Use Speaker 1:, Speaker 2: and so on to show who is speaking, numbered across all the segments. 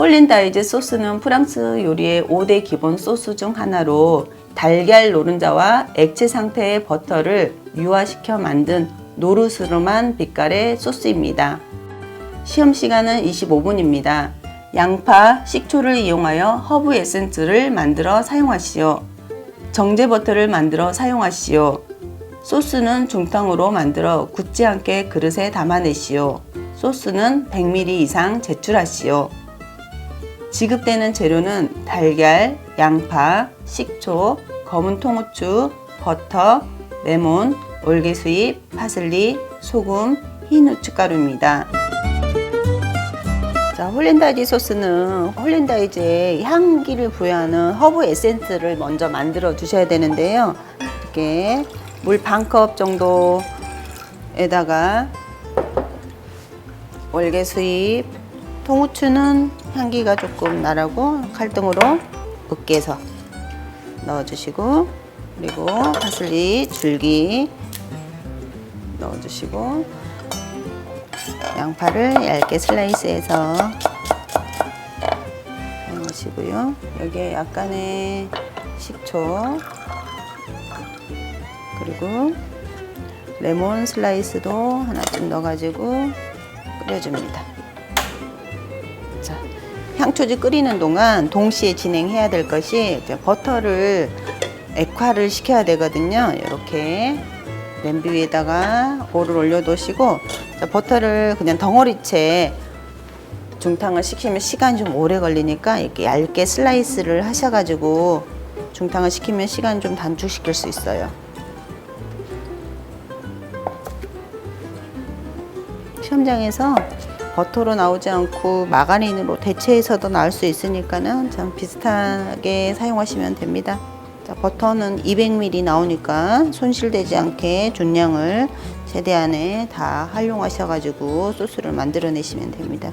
Speaker 1: 홀랜다이즈 소스는 프랑스 요리의 5대 기본 소스 중 하나로 달걀 노른자와 액체 상태의 버터를 유화시켜 만든 노르스름한 빛깔의 소스입니다. 시험 시간은 25분입니다. 양파, 식초를 이용하여 허브 에센스를 만들어 사용하시오. 정제 버터를 만들어 사용하시오. 소스는 중탕으로 만들어 굳지 않게 그릇에 담아내시오. 소스는 100ml 이상 제출하시오. 지급되는 재료는 달걀, 양파, 식초, 검은 통후추, 버터, 레몬, 올게수잎, 파슬리, 소금, 흰 후춧가루입니다. 자, 홀랜다이즈 소스는 홀랜다이즈의 향기를 부여하는 허브 에센스를 먼저 만들어 주셔야 되는데요. 이렇게 물 반컵 정도에다가 올게수잎, 통후추는 향기가 조금 나라고 칼등으로 으깨서 넣어주시고, 그리고 파슬리 줄기 넣어주시고, 양파를 얇게 슬라이스해서 사용하시고요. 여기에 약간의 식초, 그리고 레몬 슬라이스도 하나쯤 넣어가지고 끓여줍니다. 자, 향초지 끓이는 동안 동시에 진행해야 될 것이 버터를 액화를 시켜야 되거든요. 이렇게 냄비 위에다가 볼을 올려두시고, 버터를 그냥 덩어리째 중탕을 시키면 시간이 좀 오래 걸리니까 이렇게 얇게 슬라이스를 하셔가지고 중탕을 시키면 시간 좀 단축시킬 수 있어요. 시험장에서 버터로 나오지 않고 마가린으로 대체해서도 나올 수 있으니까는 참 비슷하게 사용하시면 됩니다. 자, 버터는 200ml 나오니까 손실되지 않게 준량을 최대한에 다 활용하셔가지고 소스를 만들어내시면 됩니다.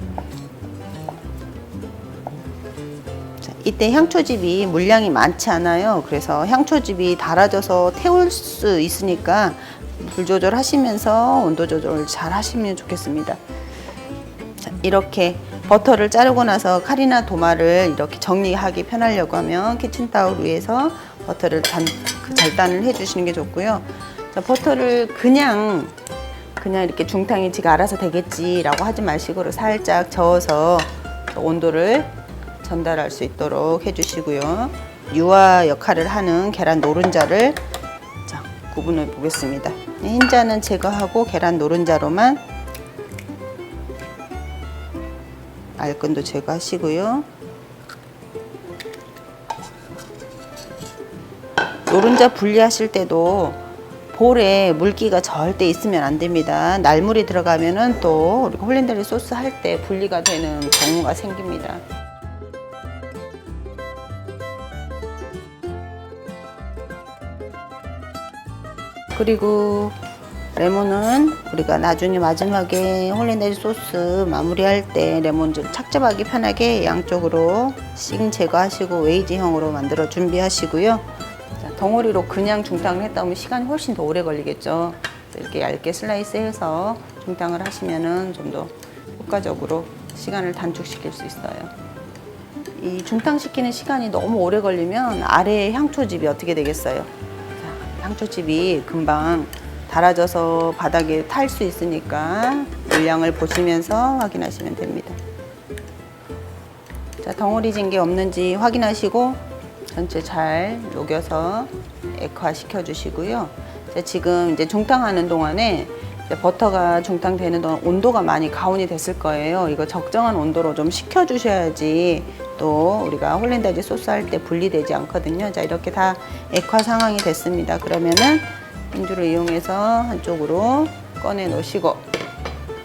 Speaker 1: 자, 이때 향초즙이 물량이 많지 않아요. 그래서 향초즙이 달아져서 태울 수 있으니까 불 조절하시면서 온도 조절을 잘 하시면 좋겠습니다. 자, 이렇게 버터를 자르고 나서 칼이나 도마를 이렇게 정리하기 편하려고 하면 키친타올 위에서 버터를 절단을 해주시는 게 좋고요. 자, 버터를 그냥 이렇게 중탕이 지가 알아서 되겠지라고 하지 마시고 살짝 저어서 온도를 전달할 수 있도록 해주시고요. 유화 역할을 하는 계란 노른자를 구분해 보겠습니다. 흰자는 제거하고 계란 노른자로만 알끈도 제거하시고요. 노른자 분리하실 때도 볼에 물기가 절대 있으면 안 됩니다. 날물이 들어가면은 또 우리가 홀랜다이즈 소스 할 때 분리가 되는 경우가 생깁니다. 그리고 레몬은 우리가 나중에 마지막에 홀랜다이즈 소스 마무리할 때 레몬즙 착즙하기 편하게 양쪽으로 씩 제거하시고 웨이지형으로 만들어 준비하시고요. 자, 덩어리로 그냥 중탕을 했다 보면 시간이 훨씬 더 오래 걸리겠죠. 이렇게 얇게 슬라이스해서 중탕을 하시면은 좀 더 효과적으로 시간을 단축시킬 수 있어요. 이 중탕시키는 시간이 너무 오래 걸리면 아래에 향초즙이 어떻게 되겠어요? 자, 향초즙이 금방 달아져서 바닥에 탈 수 있으니까 물량을 보시면서 확인하시면 됩니다. 자, 덩어리 진 게 없는지 확인하시고 전체 잘 녹여서 액화시켜 주시고요. 자, 지금 이제 중탕하는 동안에 버터가 중탕되는 동안 온도가 많이 가온이 됐을 거예요. 이거 적정한 온도로 좀 식혀 주셔야지 또 우리가 홀랜다이즈 소스 할 때 분리되지 않거든요. 자, 이렇게 다 액화 상황이 됐습니다. 그러면은 행주를 이용해서 한쪽으로 꺼내 놓으시고,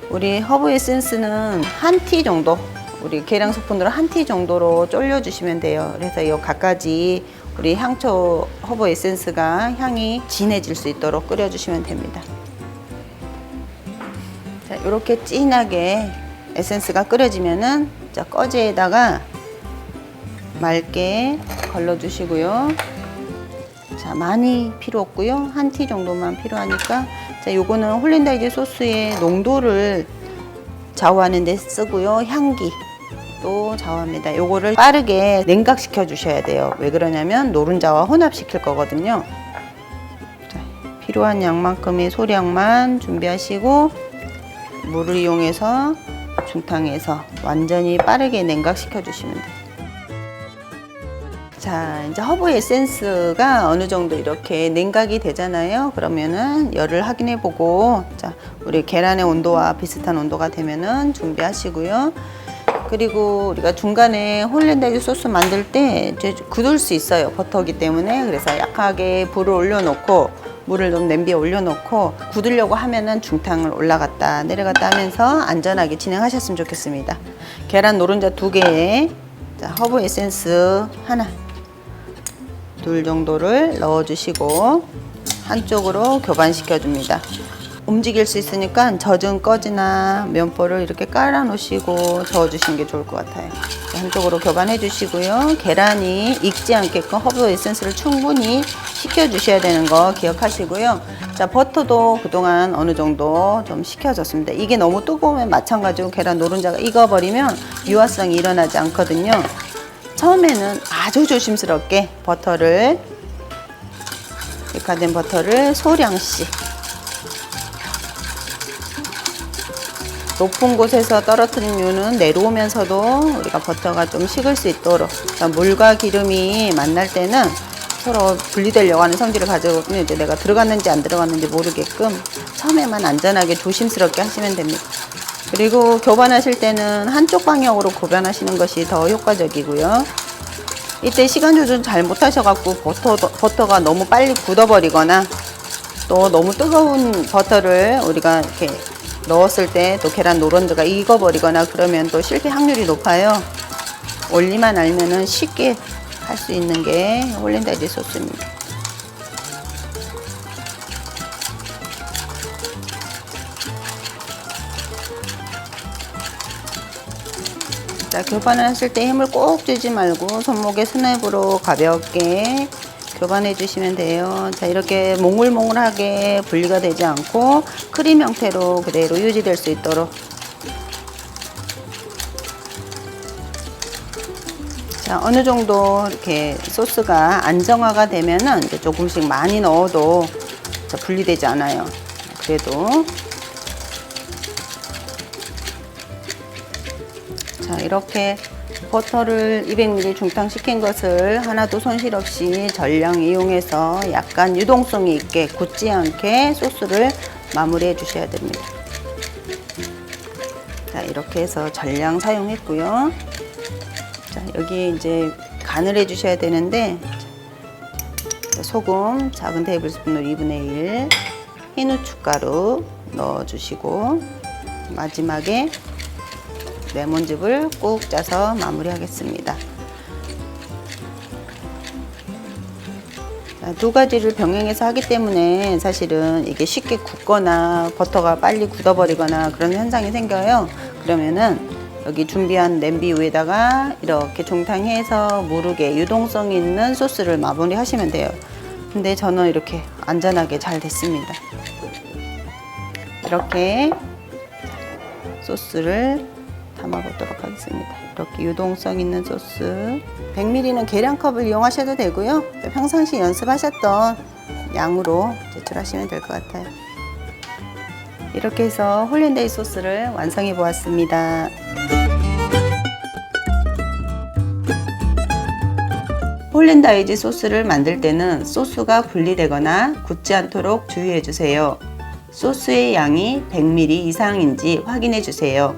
Speaker 1: 우리 허브 에센스는 한 티 정도, 우리 계량 스푼으로 한 티 정도로 졸여 주시면 돼요. 그래서 이 갖가지 우리 향초 허브 에센스가 향이 진해질 수 있도록 끓여 주시면 됩니다. 자, 이렇게 진하게 에센스가 끓여지면은 자, 꺼지에다가 맑게 걸러 주시고요. 자, 많이 필요 없고요. 한 티 정도만 필요하니까. 자, 요거는 홀랜다이즈 소스의 농도를 좌우하는 데 쓰고요. 향기, 속도 좌우합니다. 요거를 빠르게 냉각시켜 주셔야 돼요. 왜 그러냐면 노른자와 혼합시킬 거거든요. 자, 필요한 양만큼의 소량만 준비하시고 물을 이용해서 중탕에서 완전히 빠르게 냉각시켜 주시면 돼요. 자, 이제 허브 에센스가 어느 정도 이렇게 냉각이 되잖아요. 그러면은 열을 확인해 보고, 자, 우리 계란의 온도와 비슷한 온도가 되면은 준비하시고요. 그리고 우리가 중간에 홀랜다이즈 소스 만들 때 이제 굳을 수 있어요. 버터기 때문에. 그래서 약하게 불을 올려놓고 물을 좀 냄비에 올려놓고 굳으려고 하면은 중탕을 올라갔다 내려갔다 하면서 안전하게 진행하셨으면 좋겠습니다. 계란 노른자 2개에 허브 에센스 하나, 둘 정도를 넣어주시고 한쪽으로 교반시켜 줍니다. 움직일 수 있으니까 젖은 꺼지나 면보를 이렇게 깔아 놓으시고 저어 주시는 게 좋을 것 같아요. 한쪽으로 교반해 주시고요. 계란이 익지 않게끔 허브 에센스를 충분히 식혀 주셔야 되는 거 기억하시고요. 자, 버터도 그동안 어느 정도 좀 식혀졌습니다. 이게 너무 뜨거우면 마찬가지로 계란 노른자가 익어버리면 유화성이 일어나지 않거든요. 처음에는 아주 조심스럽게 버터를, 백화된 버터를 소량씩 높은 곳에서 떨어뜨린 이유는 내려오면서도 우리가 버터가 좀 식을 수 있도록, 물과 기름이 만날 때는 서로 분리되려고 하는 성질을 가지고는 이제 내가 들어갔는지 안 들어갔는지 모르게끔 처음에만 안전하게 조심스럽게 하시면 됩니다. 그리고 교반하실 때는 한쪽 방향으로 교반하시는 것이 더 효과적이고요. 이때 시간 조절 잘 못하셔갖고 버터가 너무 빨리 굳어버리거나 또 너무 뜨거운 버터를 우리가 이렇게 넣었을 때 또 계란 노른자가 익어버리거나 그러면 또 실패 확률이 높아요. 원리만 알면은 쉽게 할 수 있는 게 홀랜다이즈 소스입니다. 자, 교반을 하실 때 힘을 꼭 주지 말고 손목에 스냅으로 가볍게 교반해 주시면 돼요. 자, 이렇게 몽글몽글하게 분리가 되지 않고 크림 형태로 그대로 유지될 수 있도록. 자, 어느 정도 이렇게 소스가 안정화가 되면은 이제 조금씩 많이 넣어도 분리되지 않아요. 그래도 자, 이렇게 버터를 200ml 중탕시킨 것을 하나도 손실 없이 전량 이용해서 약간 유동성이 있게 굳지 않게 소스를 마무리해 주셔야 됩니다. 자, 이렇게 해서 전량 사용했고요. 자, 여기 이제 간을 해 주셔야 되는데, 소금 작은 테이블스푼으로 2분의 1, 흰 후춧가루 넣어 주시고 마지막에 레몬즙을 꾹 짜서 마무리하겠습니다. 두 가지를 병행해서 하기 때문에 사실은 이게 쉽게 굳거나 버터가 빨리 굳어버리거나 그런 현상이 생겨요. 그러면은 여기 준비한 냄비 위에다가 이렇게 중탕해서 무르게 유동성 있는 소스를 마무리 하시면 돼요. 근데 저는 이렇게 안전하게 잘 됐습니다. 이렇게 소스를 담아보도록 하겠습니다. 이렇게 유동성 있는 소스 100ml는 계량컵을 이용하셔도 되고요. 평상시 연습하셨던 양으로 제출하시면 될 것 같아요. 이렇게 해서 홀랜다이즈 소스를 완성해 보았습니다. 홀랜다이즈 소스를 만들 때는 소스가 분리되거나 굳지 않도록 주의해 주세요. 소스의 양이 100ml 이상인지 확인해 주세요.